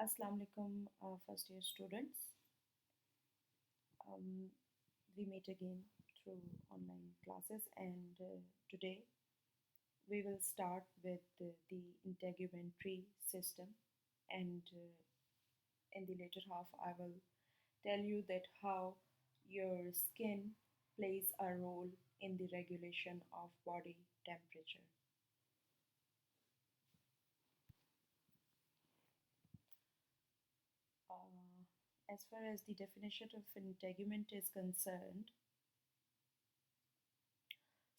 Assalamu alaikum, first year students. Um, we meet again through online classes, and today we will start with the integumentary system. And in the later half, I will tell you that how your skin plays a role in the regulation of body temperature. As far as the definition of integument is concerned,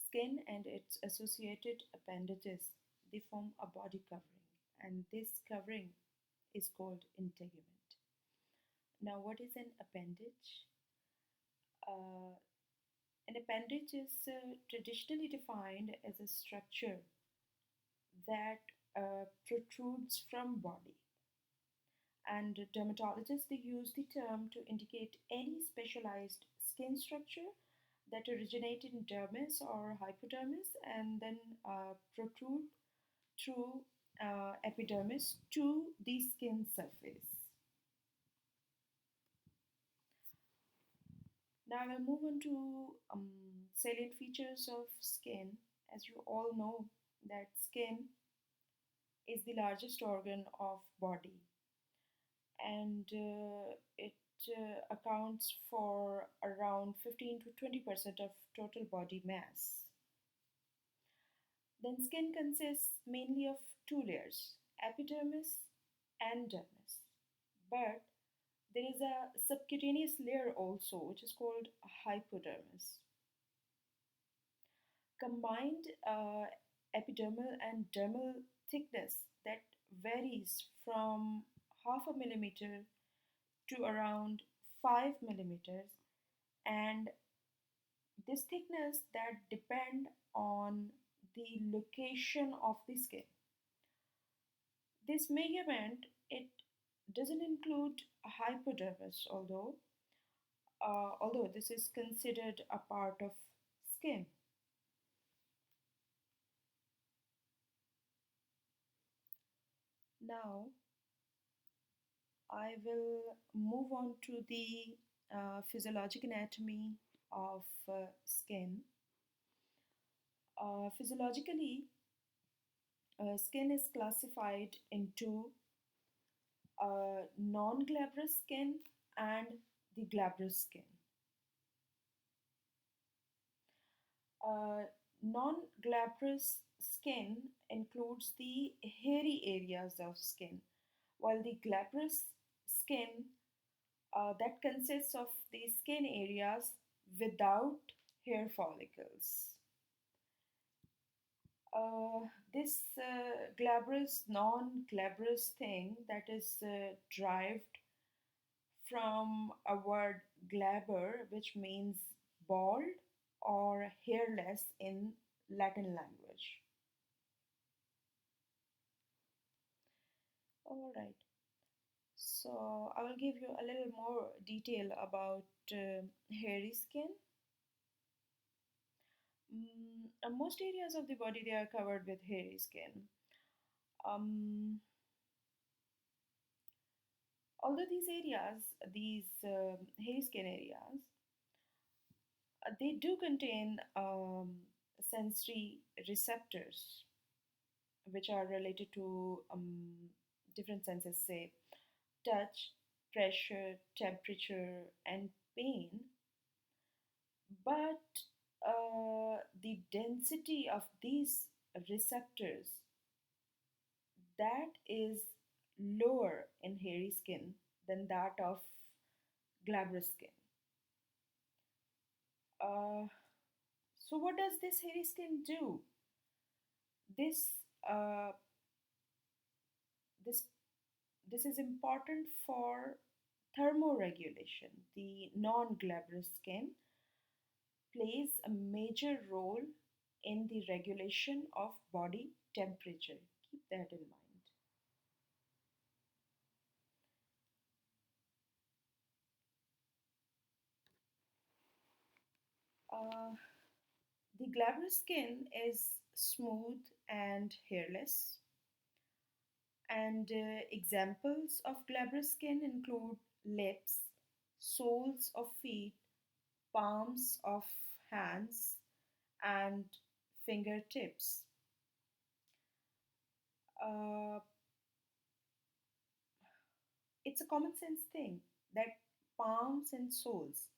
skin and its associated appendages, they form a body covering, and this covering is called integument. Now, what is an appendage? Uh, an appendage is traditionally defined as a structure that protrudes from body, and dermatologists they use the term to indicate any specialized skin structure that originate in dermis or hypodermis and then protrude through epidermis to the skin surface. Now I will move on to salient features of skin. As you all know that skin is the largest organ of body, and it accounts for around 15 to 20% of total body mass. Then skin consists mainly of two layers, epidermis and dermis. But there is a subcutaneous layer also, which is called hypodermis. Combined epidermal and dermal thickness that varies from half a millimeter to around 5 millimeters, and this thickness that depend on the location of the skin. This measurement it doesn't include hypodermis, although this is considered a part of skin. Now I will move on to the physiologic anatomy of skin. Physiologically, skin is classified into non-glabrous skin and the glabrous skin. Non-glabrous skin includes the hairy areas of skin, while the glabrous skin that consists of the skin areas without hair follicles. This glabrous, non-glabrous thing that is derived from a word glaber, which means bald or hairless in Latin language. All right. So I will give you a little more detail about hairy skin. Most areas of the body they are covered with hairy skin. Although these areas, these hairy skin areas, they do contain sensory receptors which are related to different senses, say touch, pressure, temperature, and pain. But the density of these receptors that is lower in hairy skin than that of glabrous skin. So what does this hairy skin do? This uh, this this is important for thermoregulation. The non-glabrous skin plays a major role in the regulation of body temperature. Keep that in mind. The glabrous skin is smooth and hairless. And examples of glabrous skin include lips, soles of feet, palms of hands, and fingertips. Uh, it's a common sense thing that palms and soles,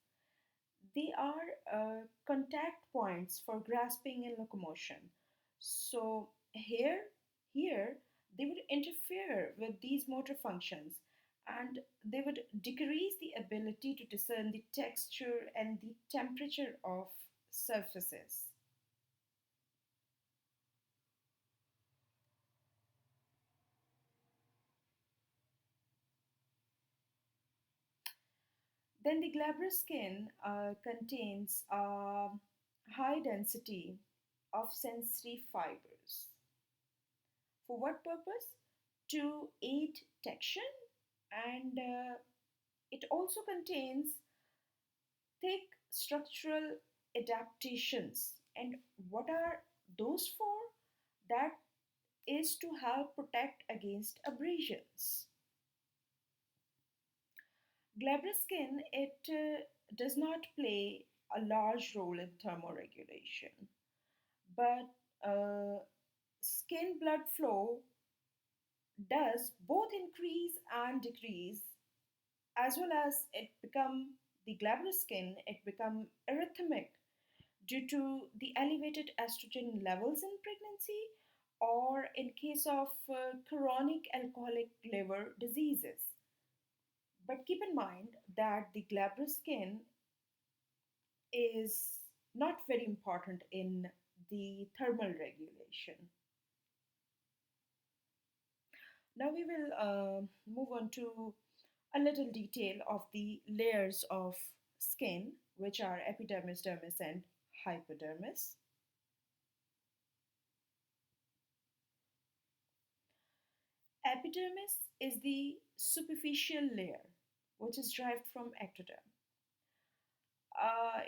they are contact points for grasping and locomotion. So here they would interfere with these motor functions, and they would decrease the ability to discern the texture and the temperature of surfaces. Then the glabrous skin contains a high density of sensory fibers. For what purpose? To aid detection, and it also contains thick structural adaptations. And what are those for? That is to help protect against abrasions. Glabrous skin, it does not play a large role in thermoregulation, but skin blood flow does both increase and decrease, as well as it become the glabrous skin, it become erythemic due to the elevated estrogen levels in pregnancy, or in case of chronic alcoholic liver diseases. But keep in mind that the glabrous skin is not very important in the thermal regulation. Now we will move on to a little detail of the layers of skin, which are epidermis, dermis, and hypodermis. Epidermis is the superficial layer, which is derived from ectoderm.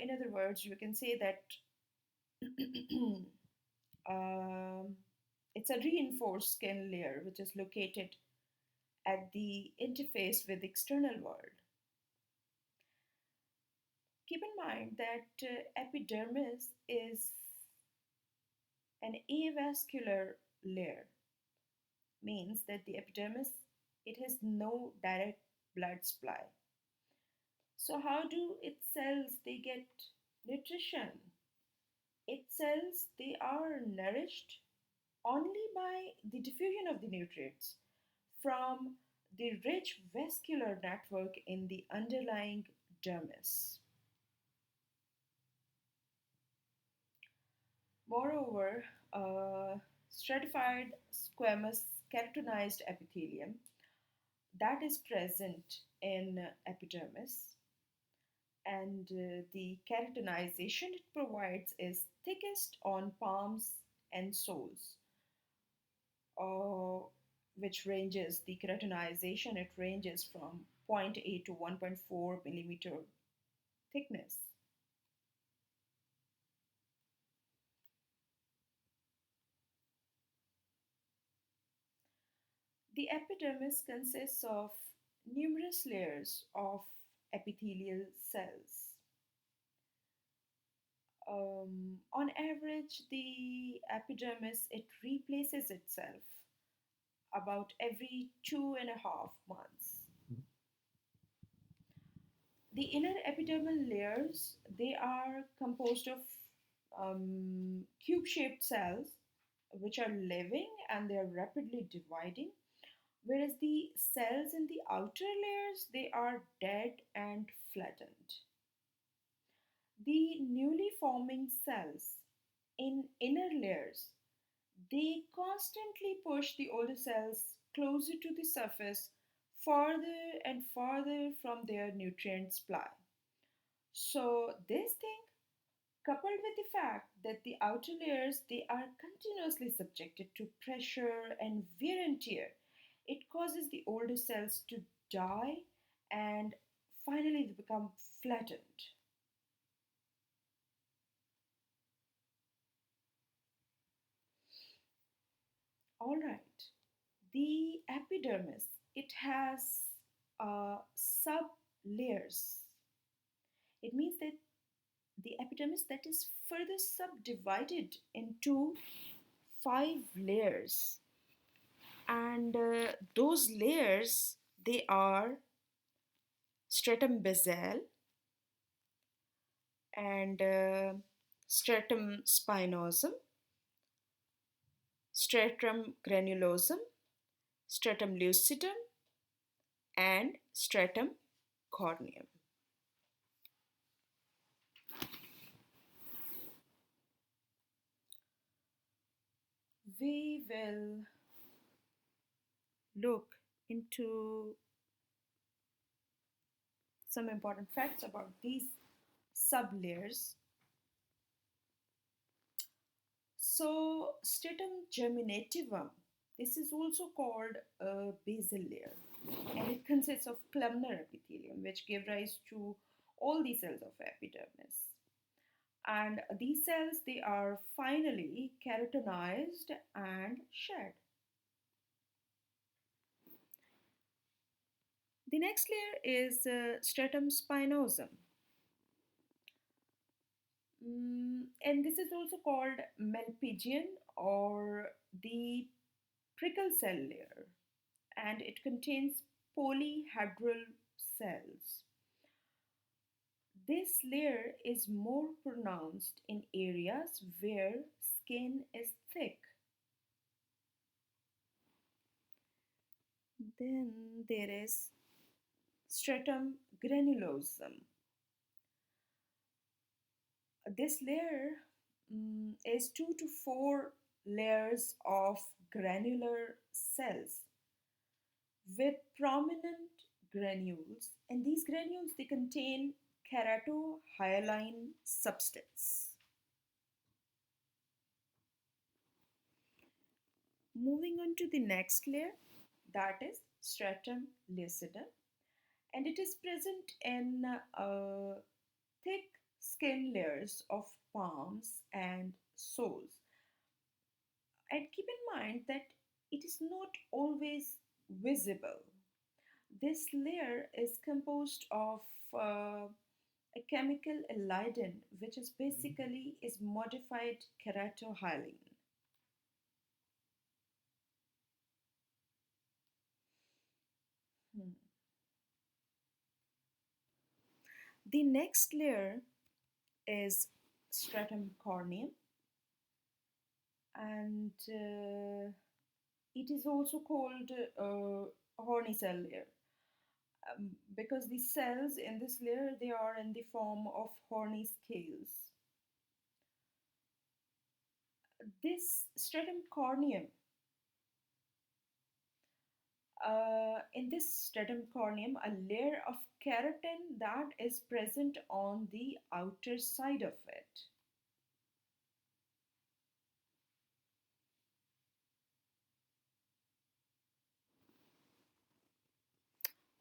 In other words, you can say that um, it's a reinforced skin layer which is located at the interface with the external world. Keep in mind that epidermis is an avascular layer, means that the epidermis, it has no direct blood supply. So how do its cells they get nutrition? Its cells they are nourished only by the diffusion of the nutrients from the rich vascular network in the underlying dermis. Moreover, stratified squamous keratinized epithelium that is present in epidermis, and the keratinization it provides is thickest on palms and soles, uh, which ranges the keratinization, it ranges from zero point 0.8 to 1.4 millimeter thickness. The epidermis consists of numerous layers of epithelial cells. On average, the epidermis it replaces itself about every 2.5 months. The inner epidermal layers they are composed of cube-shaped cells which are living and they are rapidly dividing, whereas the cells in the outer layers they are dead and flattened. The newly forming cells in inner layers they constantly push the older cells closer to the surface, farther and farther from their nutrient supply. So this thing, coupled with the fact that the outer layers they are continuously subjected to pressure and wear and tear, it causes the older cells to die and finally they become flattened. All right. The epidermis, it has sub layers. It means that the epidermis that is further subdivided into 5 layers, and those layers, they are stratum basal and stratum spinosum, stratum granulosum, stratum lucidum, and stratum corneum. We will look into some important facts about these sublayers. So, stratum germinativum, this is also called a basal layer, and it consists of columnar epithelium, which give rise to all the cells of epidermis. And these cells, they are finally keratinized and shed. The next layer is stratum spinosum. And this is also called Malpighian or the prickle cell layer, and it contains polyhedral cells. This layer is more pronounced in areas where skin is thick. Then there is stratum granulosum. This layer is 2 to 4 layers of granular cells with prominent granules, and these granules, they contain keratohyaline substance. Moving on to the next layer, that is stratum lucidum, and it is present in thick skin layers of palms and soles. And keep in mind that it is not always visible. This layer is composed of a chemical elidin, which is basically is modified keratohyaline. Hmm. The next layer is stratum corneum, and it is also called horny cell layer, because the cells in this layer, they are in the form of horny scales. This stratum corneum, in this stratum corneum, a layer of keratin that is present on the outer side of it.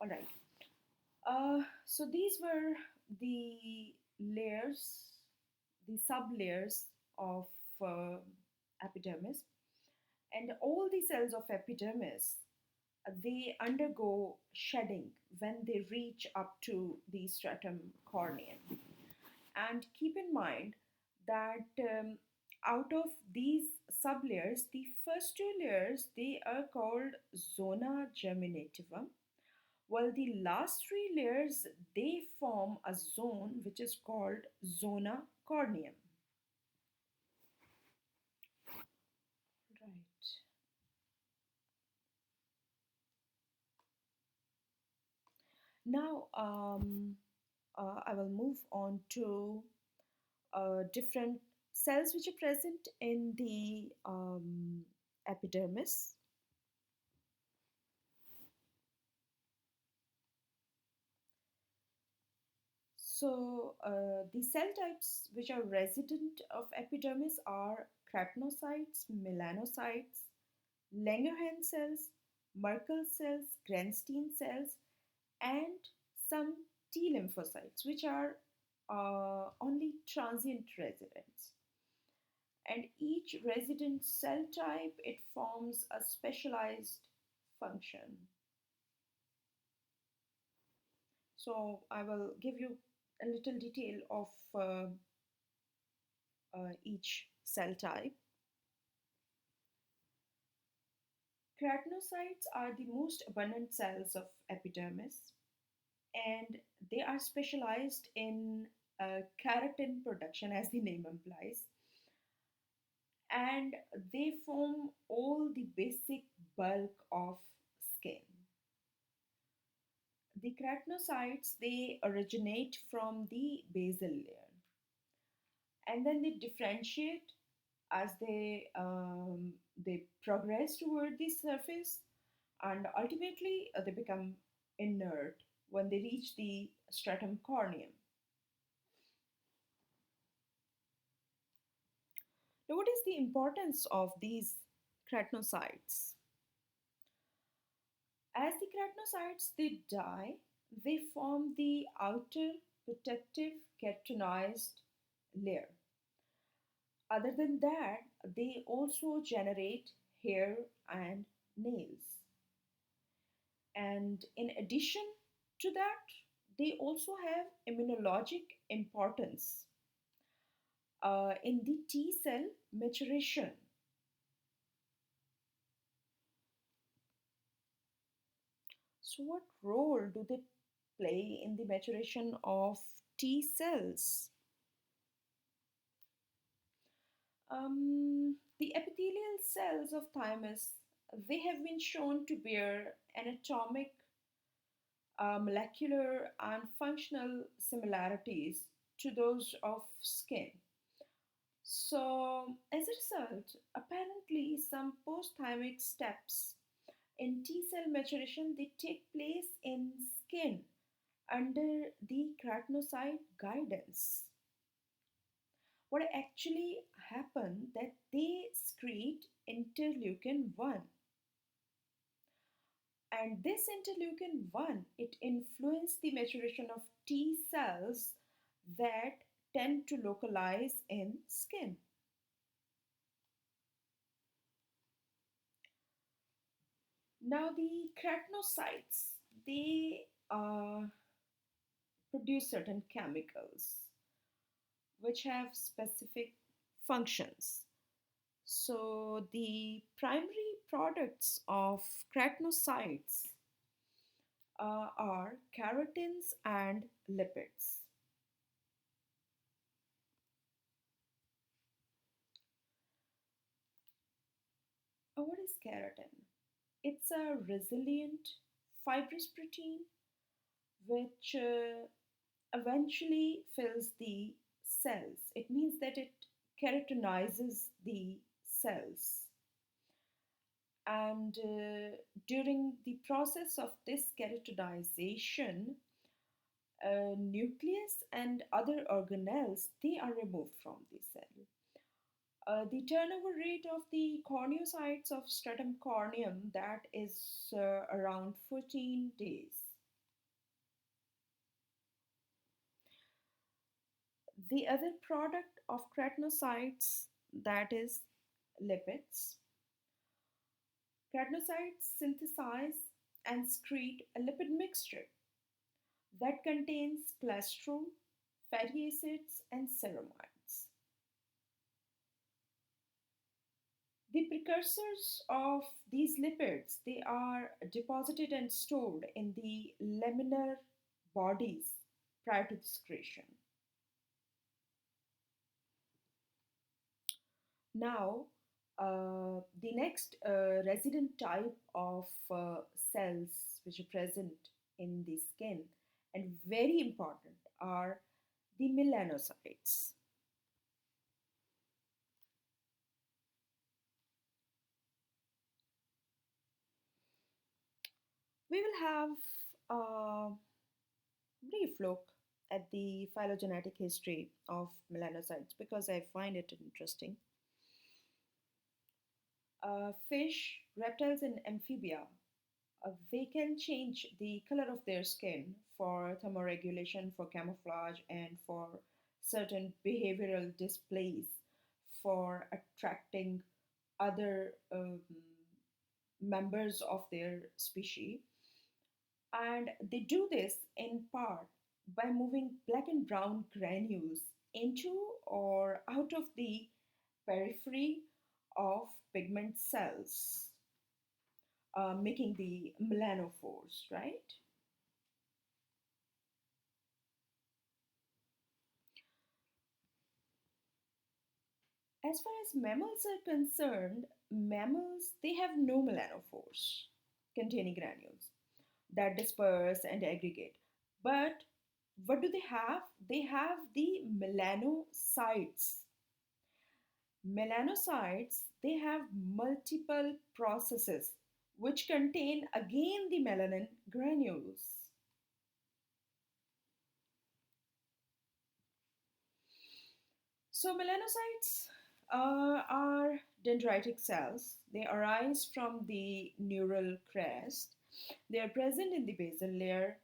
All right. So these were the layers, the sublayers of uh, epidermis, and all the cells of epidermis, they undergo shedding when they reach up to the stratum corneum. And keep in mind that out of these sublayers, the first 2 layers, they are called zona germinativum, while the last 3 layers, they form a zone which is called zona corneum. Right. Now, I will move on to different cells which are present in the epidermis. So, the cell types which are resident of epidermis are keratinocytes, melanocytes, Langerhan cells, Merkel cells, Granstein cells, and some T lymphocytes, which are only transient residents. And each resident cell type, it forms a specialized function. So I will give you a little detail of each cell type. Keratinocytes are the most abundant cells of epidermis, and they are specialized in keratin production, as the name implies, and they form all the basic bulk of skin. The keratinocytes, they originate from the basal layer, and then they differentiate as they progress toward the surface, and ultimately they become inert when they reach the stratum corneum. Now, what is the importance of these keratinocytes? As the keratinocytes they die, they form the outer protective keratinized layer. Other than that, they also generate hair and nails. And in addition to that, they also have immunologic importance in the T cell maturation. So, what role do they play in the maturation of T cells? The epithelial cells of thymus, they have been shown to bear anatomic, molecular, and functional similarities to those of skin. So, as a result, apparently some postthymic steps in T cell maturation they take place in skin under the keratinocyte guidance. What actually happened that they secrete interleukin 1, and this interleukin 1 it influenced the maturation of T cells that tend to localize in skin. Now the keratinocytes they produce certain chemicals which have specific functions. So the primary products of keratinocytes are keratins and lipids. What is keratin? It's a resilient fibrous protein which eventually fills the cells. It means that it keratinizes the cells. And during the process of this keratinization, nucleus and other organelles they are removed from the cell. The turnover rate of the corneocytes of stratum corneum that is around 14 days. The other product of keratinocytes that is lipids. Keratinocytes synthesize and secrete a lipid mixture that contains cholesterol, fatty acids, and ceramides. The precursors of these lipids they are deposited and stored in the laminar bodies prior to the secretion. Now, the next resident type of cells which are present in the skin and very important are the melanocytes. We will have a brief look at the phylogenetic history of melanocytes because I find it interesting. Fish, reptiles, and amphibia, they can change the color of their skin for thermoregulation, for camouflage, and for certain behavioral displays for attracting other members of their species, and they do this in part by moving black and brown granules into or out of the periphery of pigment cells, making the melanophores, right? As far as mammals are concerned, mammals they have no melanophores containing granules that disperse and aggregate. But what do they have? They have the melanocytes. Melanocytes, they have multiple processes which contain again the melanin granules. So, melanocytes are dendritic cells. They arise from the neural crest. They are present in the basal layer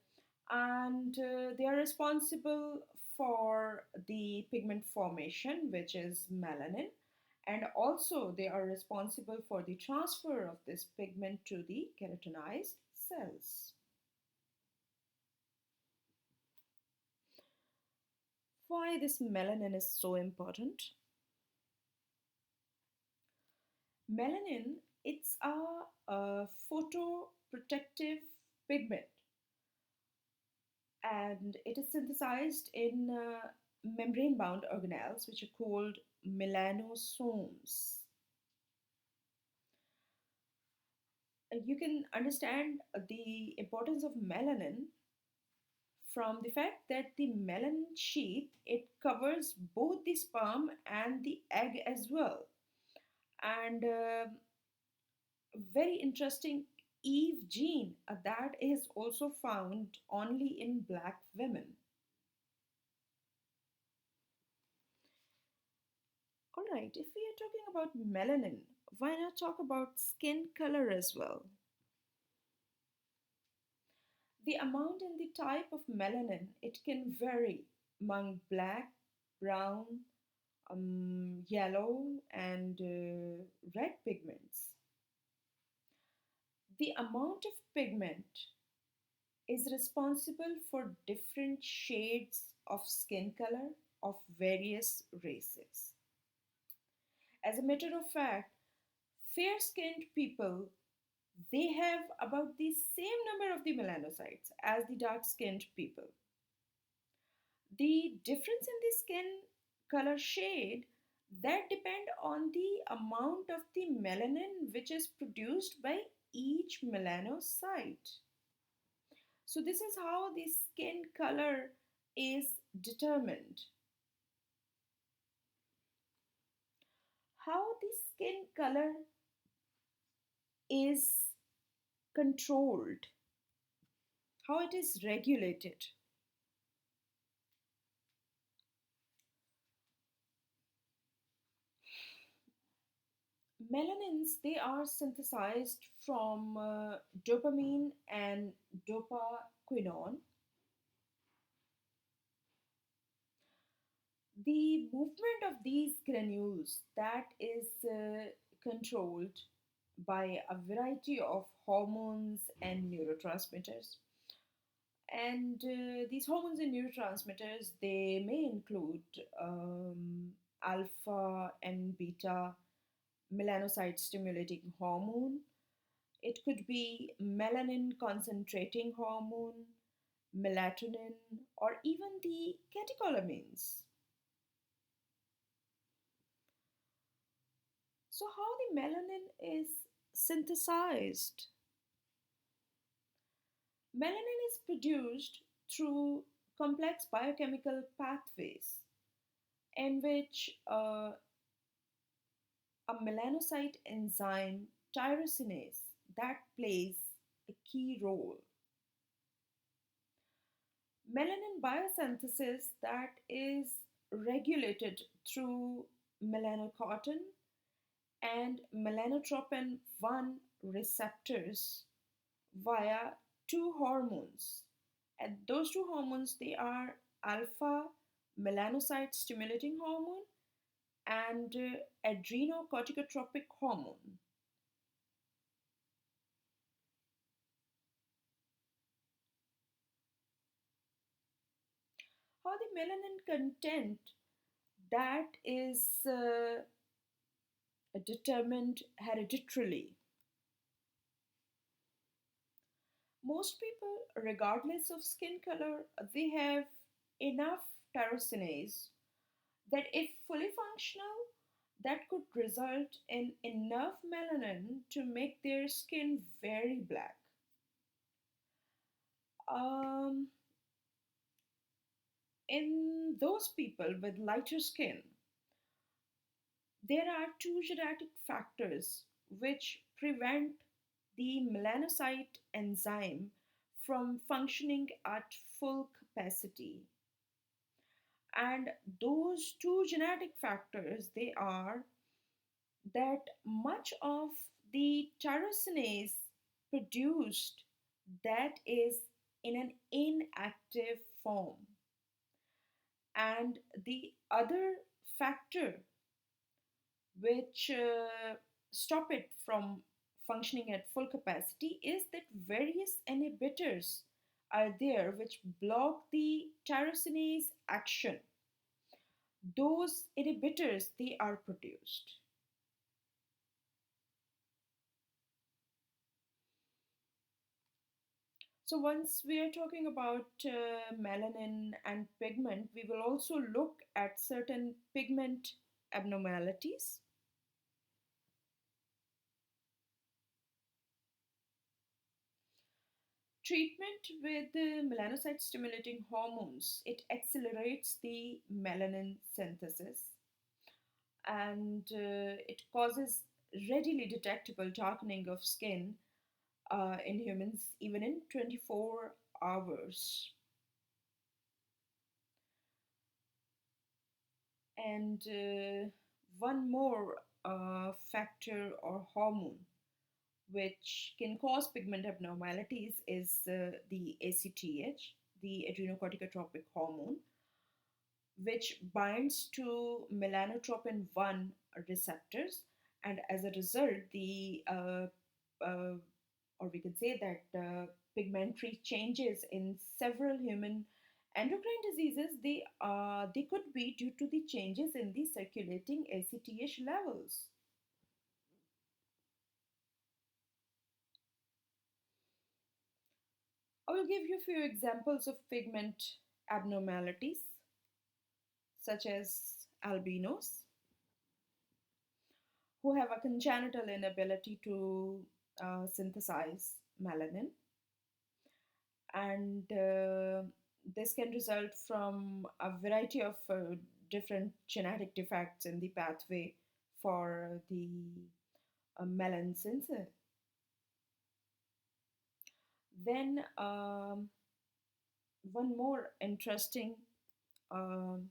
and they are responsible for the pigment formation, which is melanin, and also they are responsible for the transfer of this pigment to the keratinized cells. Why this melanin is so important? Melanin, it's a photoprotective pigment and it is synthesized in membrane bound organelles which are called melanosomes. You can understand the importance of melanin from the fact that the melanin sheath it covers both the sperm and the egg as well, and very interesting Eve gene that is also found only in black women. All right, if we are talking about melanin, why not talk about skin color as well? The amount and the type of melanin it can vary among black, brown, yellow, and red pigments. The amount of pigment is responsible for different shades of skin color of various races. As a matter of fact, fair skinned people they have about the same number of the melanocytes as the dark skinned people. The difference in the skin color shade that depend on the amount of the melanin which is produced by each melanocyte. So this is how the skin color is determined. How the skin color is controlled, how it is regulated. Melanins, they are synthesized from dopamine and dopaquinone. The movement of these granules that is controlled by a variety of hormones and neurotransmitters. And these hormones and neurotransmitters, they may include alpha and beta melanocyte stimulating hormone. It could be melanin concentrating hormone, melatonin, or even the catecholamines. So, how the melanin is synthesized? Melanin is produced through complex biochemical pathways in which a melanocyte enzyme tyrosinase that plays a key role. Melanin biosynthesis that is regulated through melanocortin and melanotropin 1 receptors via two hormones. And those two hormones they are alpha melanocyte stimulating hormone and adrenocorticotropic hormone. how the melanin content that is determined hereditarily. Most people, regardless of skin color, they have enough tyrosinase that if fully functional, that could result in enough melanin to make their skin very black. Um, in those people with lighter skin, there are two genetic factors which prevent the melanocyte enzyme from functioning at full capacity. And those two genetic factors, they are that much of the tyrosinase produced that is in an inactive form, and the other factor which stop it from functioning at full capacity is that various inhibitors are there which block the tyrosinase action. Those inhibitors, they are produced. So once we are talking about melanin and pigment, we will also look at certain pigment abnormalities. Treatment with the melanocyte stimulating hormones, it accelerates the melanin synthesis, and it causes readily detectable darkening of skin in humans even in 24 hours. And one more factor or hormone which can cause pigment abnormalities is the ACTH, the adrenocorticotropic hormone, which binds to melanotropin 1 receptors, and as a result, uh, or we can say that pigmentary changes in several human endocrine diseases, they could be due to the changes in the circulating ACTH levels. I will give you a few examples of pigment abnormalities, such as albinos, who have a congenital inability to synthesize melanin, and this can result from a variety of different genetic defects in the pathway for the melanin synthesis. Then one more interesting um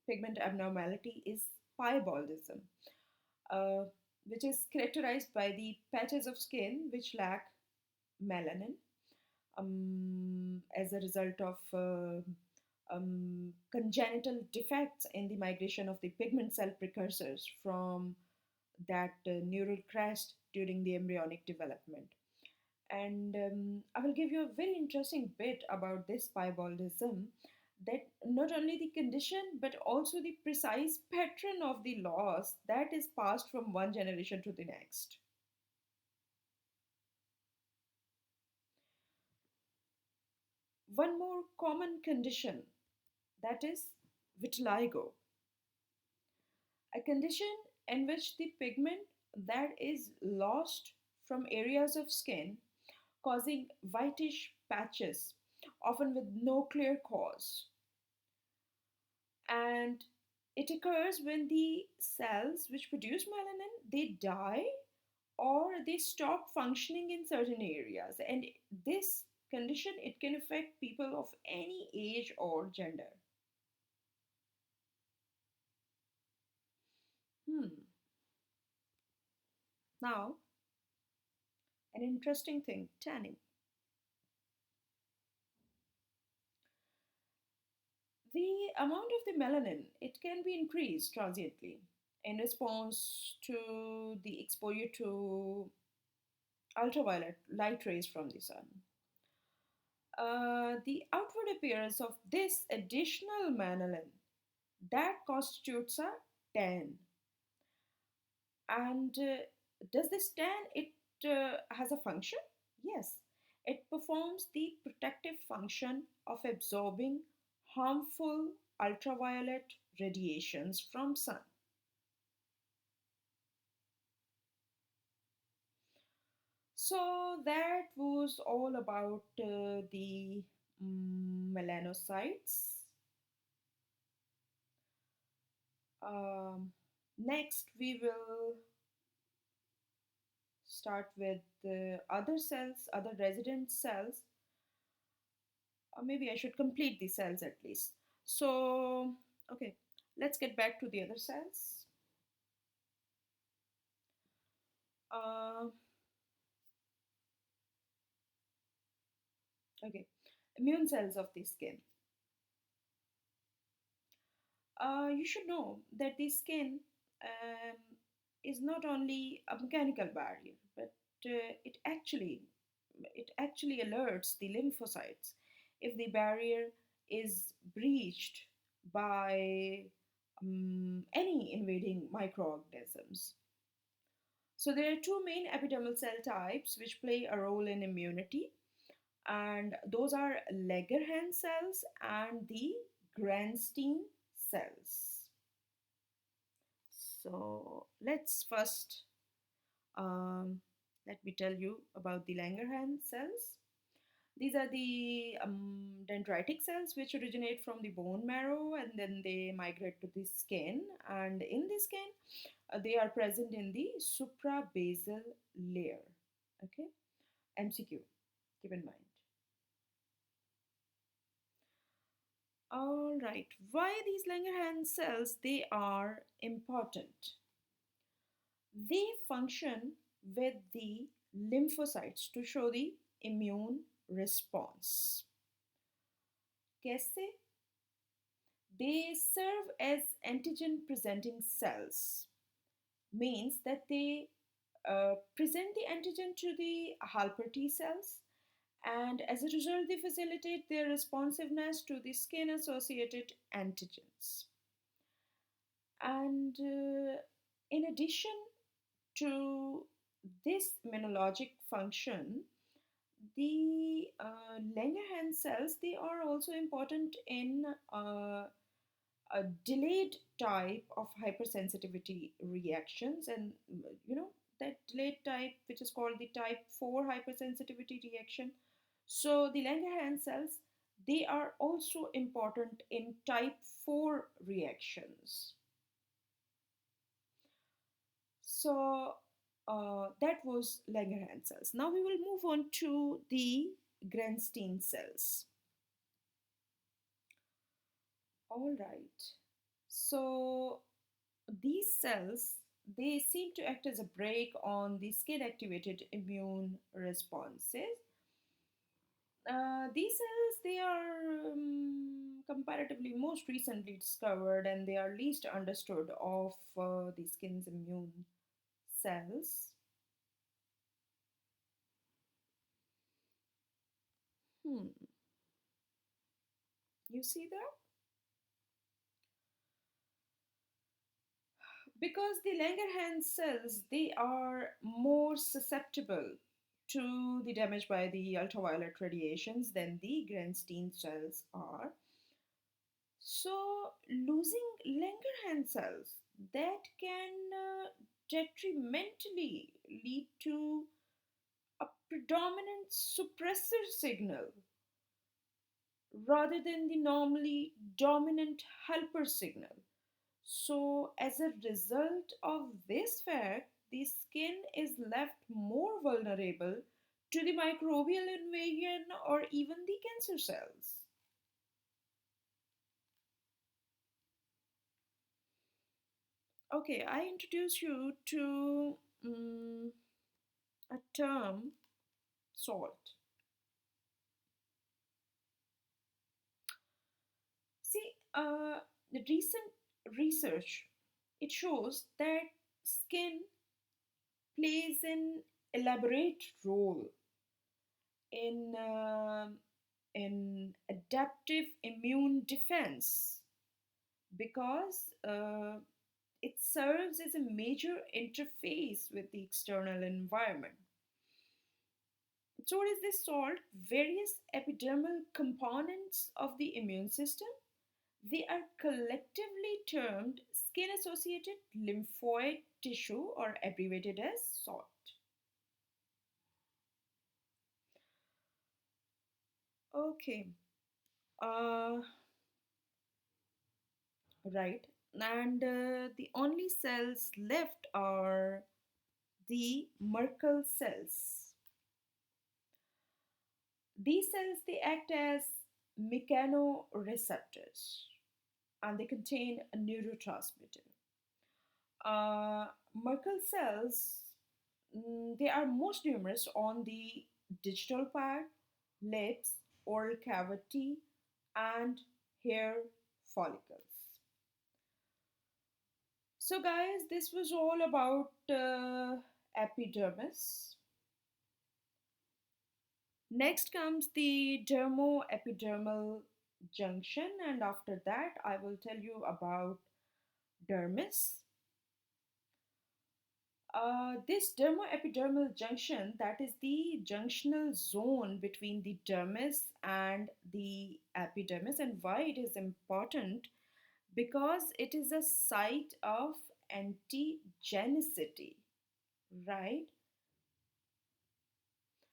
pigment abnormality is piebaldism, uh, which is characterized by the patches of skin which lack melanin as a result of congenital defects in the migration of the pigment cell precursors from that neural crest during the embryonic development. And I will give you a very interesting bit about this piebaldism, that not only the condition but also the precise pattern of the loss that is passed from one generation to the next. One more common condition, that is vitiligo, a condition in which the pigment that is lost from areas of skin causing whitish patches, often with no clear cause. And it occurs when the cells which produce melanin, they die or they stop functioning in certain areas. And this condition, it can affect people of any age or gender. Hmm. Now, an interesting thing, tanning. The amount of the melanin, it can be increased transiently in response to the exposure to ultraviolet light rays from the sun. The outward appearance of this additional melanin that constitutes a tan. And does this tan, it has a function? Yes, it performs the protective function of absorbing harmful ultraviolet radiations from sun. So that was all about the melanocytes. Um, Next, we will start with the other cells, other resident cells. Or maybe I should complete the cells at least. So, okay, let's get back to the other cells. Uh, okay, immune cells of the skin. You should know that the skin um, is not only a mechanical barrier, but it actually alerts the lymphocytes if the barrier is breached by any invading microorganisms. So there are two main epidermal cell types which play a role in immunity, and those are Langerhan cells and the Granstein cells. So let's first um, let me tell you about the Langerhan cells. These are the dendritic cells which originate from the bone marrow and then they migrate to the skin. And in the skin, they are present in the suprabasal layer. Okay, MCQ, keep in mind. All right, why these Langerhans cells? They are important. They function with the lymphocytes to show the immune response. Kaise? They serve as antigen presenting cells, means that they present the antigen to the helper T cells, and as a result, they facilitate their responsiveness to the skin associated antigens. And in addition to this immunologic function, the Langerhans cells, they are also important in a delayed type of hypersensitivity reactions, and that delayed type which is called the type 4 hypersensitivity reaction. So the Langerhans cells, they are also important in type 4 reactions. So that was Langerhans cells. Now we will move on to the Granstein cells. All right. So these cells, they seem to act as a brake on the skin activated immune responses. These cells, they are comparatively most recently discovered and they are least understood of the skin's immune cells. Hmm. You see that? Because the Langerhans cells, they are more susceptible to the damage by the ultraviolet radiations than the Granstein cells are. So losing Langerhans cells, that can detrimentally lead to a predominant suppressor signal rather than the normally dominant helper signal. So, as a result of this fact, the skin is left more vulnerable to the microbial invasion or even the cancer cells. Okay, I introduce you to a term, salt. See, the recent research, it shows that skin plays an elaborate role in in adaptive immune defense because it serves as a major interface with the external environment. So, what is this salt? Various epidermal components of the immune system. They are collectively termed skin associated lymphoid tissue or abbreviated as SALT. Okay, uh, right. And the only cells left are the Merkel cells. These cells they act as mechanoreceptors and they contain a neurotransmitter. Merkel cells they are most numerous on the digital part, lips, oral cavity, and hair follicles. So, guys, this was all about epidermis. Next comes the dermo-epidermal junction, and after that, I will tell you about dermis. This dermoepidermal junction, that is the junctional zone between the dermis and the epidermis, and why it is important because it is a site of antigenicity, right?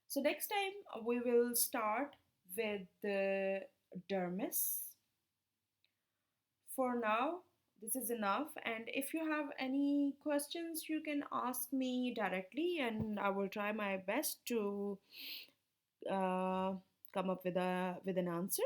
So next time we will start with the dermis. For now, this is enough. And if you have any questions, you can ask me directly, and I will try my best to uh, come up with an answer.